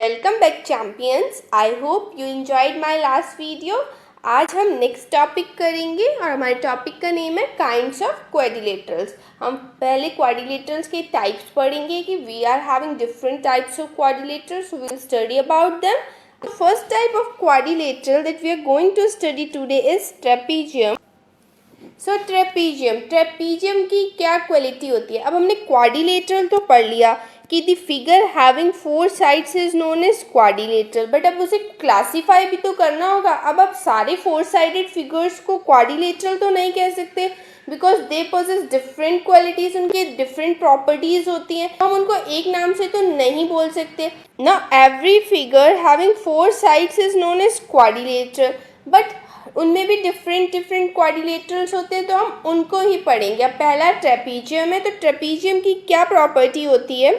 Welcome back champions. I hope you enjoyed my last video. आज हम next topic करेंगे और हमारे टॉपिक का नेम है काइंड्स ऑफ क्वाड्रिलेटरल्स। हम पहले क्वाड्रिलेटरल्स के टाइप्स पढ़ेंगे कि we are having different types of quadrilaterals, we will study about them. The first type of quadrilateral that we are going to study today is trapezium. Trapezium की क्या quality होती है? अब हमने क्वाड्रिलेटरल तो पढ़ लिया कि the figure having 4 sides is known as quadrilateral, but अब उसे क्लासीफाई भी तो करना होगा। अब आप सारे 4 साइडेड फिगर्स को क्वाड्रिलेटरल तो नहीं कह सकते, because they possess different qualities, उनके डिफरेंट प्रॉपर्टीज होती हैं। हम उनको एक नाम से तो नहीं बोल सकते ना। Every figure having 4 sides is known as quadrilateral, but उनमें भी डिफरेंट क्वाड्रिलेटरल्स होते हैं, तो हम उनको ही पढ़ेंगे। अब पहला ट्रेपीजियम है, तो ट्रेपीजियम की क्या प्रॉपर्टी होती है?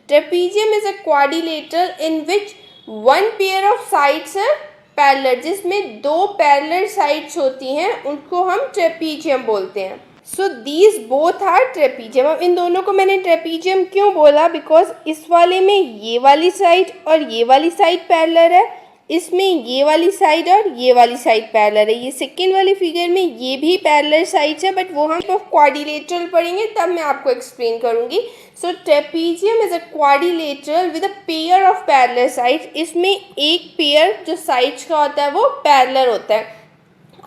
Trapezium is a quadrilateral in which one pair of sides है पैरेलल, जिसमें 2 पैरेलल साइड्स होती हैं, उनको हम ट्रेपीजियम बोलते हैं। So these both are trapezium. अब इन दोनों को मैंने ट्रेपीजियम क्यों बोला? बिकॉज इस वाले में ये वाली साइड और ये वाली साइड पैरेलल है, इसमें ये वाली साइड और ये वाली साइड पैरेलल है। ये सेकेंड वाली फिगर में ये भी पैरेलल साइड्स है, बट वो हम क्वाड्रिलेटरल पढ़ेंगे तब मैं आपको एक्सप्लेन करूंगी। So trapezium is a quadrilateral with a pair of parallel sides. इसमें एक पेयर जो साइड्स का होता है वो पैरेलल होता है।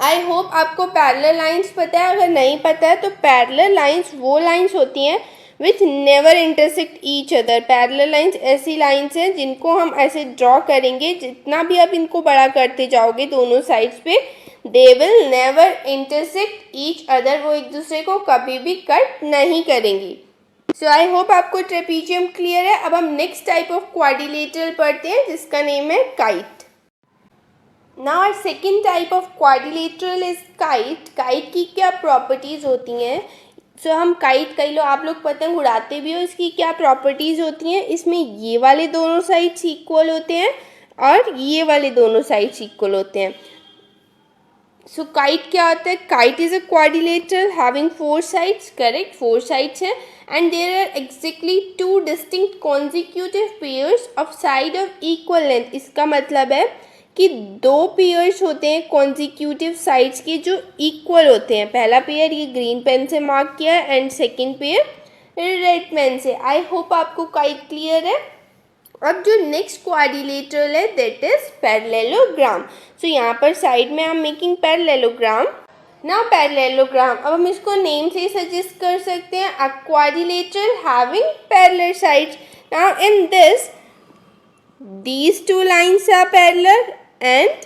आई होप आपको पैरेलल लाइंस पता है। अगर नहीं पता है तो पैरेलल लाइंस वो लाइंस होती हैं which never intersect each other. Parallel lines ऐसी लाइंस हैं जिनको हम ऐसे ड्रॉ करेंगे, जितना भी आप इनको बड़ा करते जाओगे दोनों साइड्स पे, they will never intersect each other. वो एक दूसरे को कभी भी कट नहीं करेंगी। सो आई होप आपको ट्रेपीजियम क्लियर है। अब हम नेक्स्ट टाइप ऑफ क्वाड्रिलेटरल पढ़ते हैं जिसका नेम है kite. Now our second type of quadrilateral is kite. Kite की क्या प्रॉपर्टीज होती हैं? सो हम काइट, कई लोग, आप लोग पतंग उड़ाते भी हो, इसकी क्या प्रॉपर्टीज होती हैं? इसमें ये वाले दोनों साइड्स इक्वल होते हैं और ये वाले दोनों साइड्स इक्वल होते हैं। सो काइट क्या होता है? Kite is a quadrilateral having 4 sides. Correct, 4 sides हैं and there are exactly 2 distinct consecutive pairs of side of equal length. इसका मतलब है कि 2 पेयर्स होते हैं कॉन्जिक्यूटिव साइड्स के जो इक्वल होते हैं। पहला पेयर ये ग्रीन पेन से मार्क किया है and second pair red pen से। आई होप आपको काइट क्लियर है। अब जो नेक्स्ट क्वाड्रिलेटरल है दैट इज पैरेललोग्राम। सो यहाँ पर साइड में I am making parallelogram. Now parallelogram, अब हम इसको नेम से सजेस्ट कर सकते हैं, a quadrilateral having parallel sides. Now in this these 2 lines are parallel and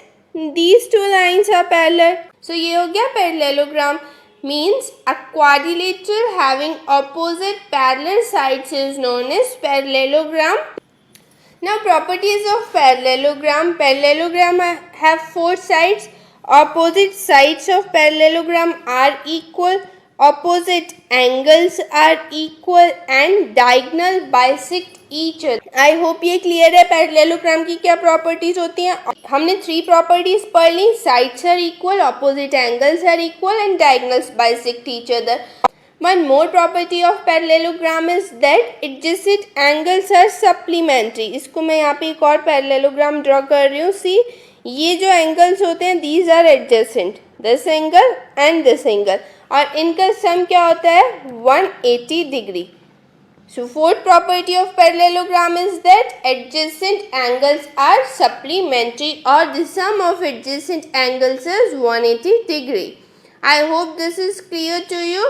these 2 lines are parallel. So ये हो गया parallelogram, means a quadrilateral having opposite parallel sides is known as parallelogram. Now properties of parallelogram. Parallelogram have 4 sides. Opposite sides of parallelogram are equal. Opposite angles are equal and diagonal bisect each other. I hope ये clear है parallelogram की क्या properties होती हैं। हमने 3 properties पढ़ ली, sides are equal, opposite angles are equal and diagonals bisect each other. One more property of parallelogram is that adjacent angles are supplementary. इसको मैं यहाँ पे एक और parallelogram ड्रॉ कर रही हूँ। सी, ये जो एंगल्स होते हैं these are adjacent, this angle and this angle, और इनका सम क्या होता है? 180 degree. So fourth property of parallelogram is that adjacent angles are supplementary, or the sum of adjacent angles is 180 degree. I hope this is clear to you.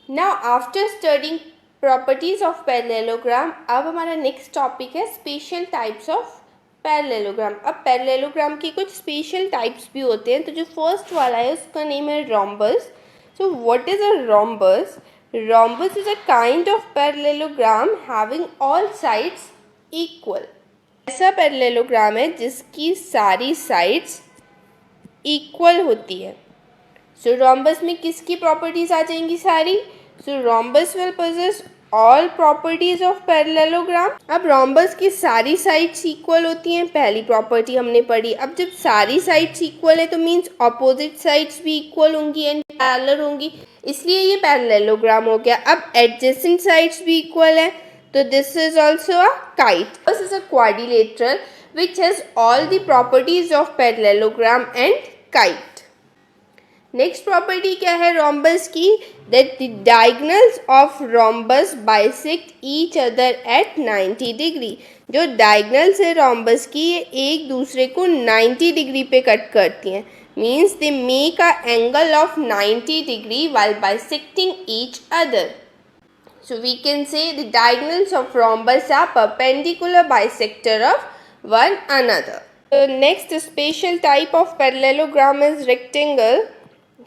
Now after studying properties of parallelogram, अब हमारा next topic है special types of parallelogram। अब parallelogram के कुछ special types भी होते हैं, तो जो first वाला है उसका नेम है rhombus। So what is a rhombus? Rhombus is a kind of parallelogram having all sides equal. ऐसा parallelogram है जिसकी सारी sides equal होती है। So rhombus में किसकी properties आ जाएंगी सारी? So rhombus will possess all properties of parallelogram. अब rhombus की सारी sides equal होती हैं, पहली property हमने पढ़ी। अब जब सारी sides equal है तो means opposite sides भी equal होंगी and parallel होंगी, इसलिए ये parallelogram हो गया। अब adjacent sides भी equal है So this is also a kite. This is a quadrilateral which has all the properties of parallelogram and kite. Next property क्या है रोम्बस की, that the diagonals of rhombus bisect each other at 90 degree. जो diagonals है rhombus की ये एक दूसरे को 90 डिग्री पे कट करती हैं, means they make a angle of 90 degree while bisecting each other. So we can say the diagonals of rhombus are perpendicular bisector of one another. The next special type of parallelogram is rectangle.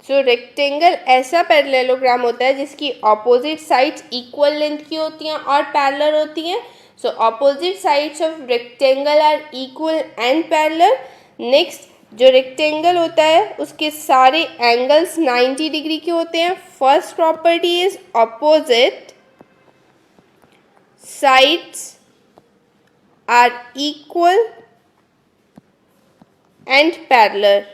So rectangle ऐसा parallelogram होता है जिसकी opposite sides equal length की होती हैं और parallel होती हैं. So opposite sides of rectangle are equal and parallel. Next जो रेक्टेंगल होता है उसके सारे एंगल्स 90 डिग्री के होते हैं. First property is opposite sides are equal and parallel.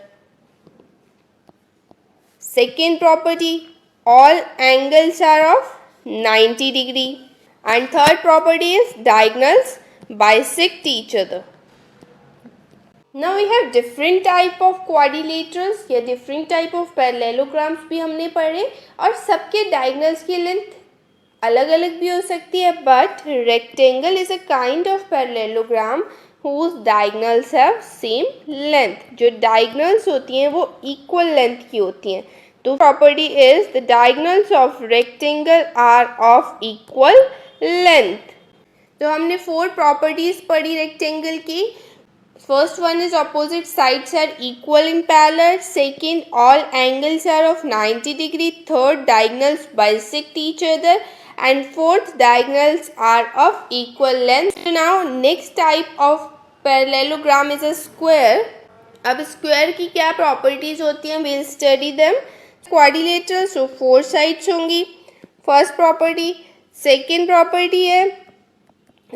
Second property, all angles are of 90 degree. And third property is diagonals bisect each other. Now we have different type of quadrilaterals या different type of parallelograms भी हमने पढ़े और सबके diagonals की length अलग अलग भी हो सकती है. But rectangle is a kind of parallelogram whose diagonals have same length. जो diagonals होती हैं वो equal length की होती हैं. तो property is the diagonals of rectangle are of equal length. तो हमने 4 properties पढ़ी rectangle की. First one is opposite sides are equal in parallel. Second, all angles are of 90 degree. Third, diagonals bisect each other. And fourth, diagonals are of equal length. So now next type of parallelogram is a square. अब square की क्या properties होती हैं? We'll study them. Quadrilateral, so 4 sides होंगी. First property. Second property है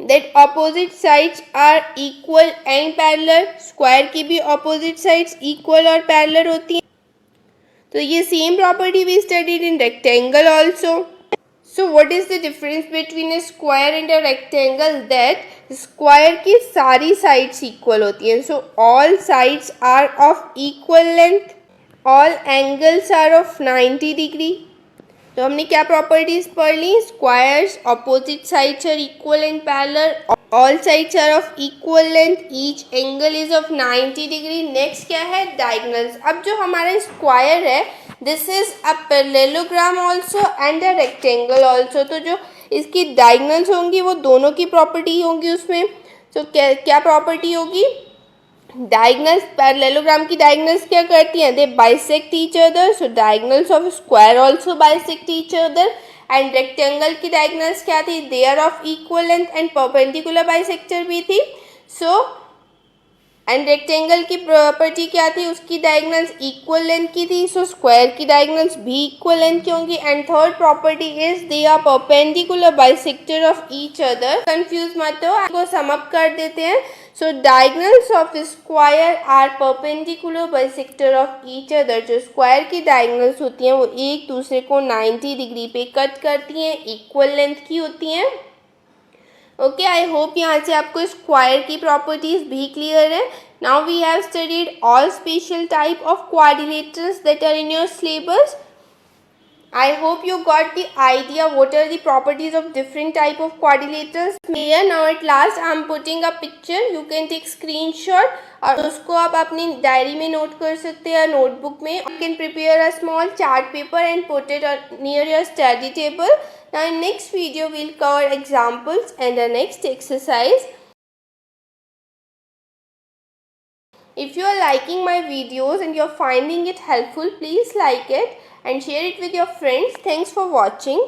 that opposite sides are equal and parallel. Square की भी opposite sides equal और parallel होती हैं. तो ये same property we studied in rectangle also. So what is the difference between a square and a rectangle? That square की सारी sides equal होती हैं. So all sides are of equal length. All angles are of 90 degree. तो हमने क्या properties पढ़ ली? Squares opposite sides are equal and parallel, all sides are of equal length, each angle is of 90 degree. Next क्या है? Diagonals. अब जो हमारा स्क्वायर है this is a parallelogram also and a rectangle also. तो जो इसकी डायगोनल्स होंगी वो दोनों की प्रॉपर्टी होंगी उसमें. तो क्या प्रॉपर्टी होगी? डायगोनल्स, पैरेललोग्राम की डायगोनल्स क्या करती हैं? They bisect each other. So diagonals of square also bisect each other. And rectangle की डायगोनल्स क्या थी? They are of equal length and perpendicular bisector भी थी. सो एंड रेक्टेंगल की प्रॉपर्टी क्या थी? उसकी डायगोनल्स इक्वल लेंथ की थी. सो स्क्वायर की डायगोनल्स भी इक्वल लेंथ की होंगी. And third property is they are perpendicular bisector of each other. Confuse मत हो, आपको सम अप कर देते हैं. So diagonals of square are perpendicular bisector of each other. जो स्क्वायर की डायगोनल्स होती हैं वो एक दूसरे को 90 डिग्री पे कट करती हैं, इक्वल लेंथ की होती हैं. ओके, आई होप यहाँ से आपको स्क्वायर की प्रॉपर्टीज भी क्लियर है. Now we have studied all special type of quadrilaterals that are in your syllabus. I hope you got the idea what are the properties of different type of quadrilaterals. Here now at last I am putting a picture. You can take screenshot और उसको आप अपनी diary में note कर सकते हैं, notebook में. You can prepare a small chart paper and put it near your study table. Now in next video we'll cover examples and the next exercise. If you are liking my videos and you are finding it helpful, please like it and share it with your friends. Thanks for watching.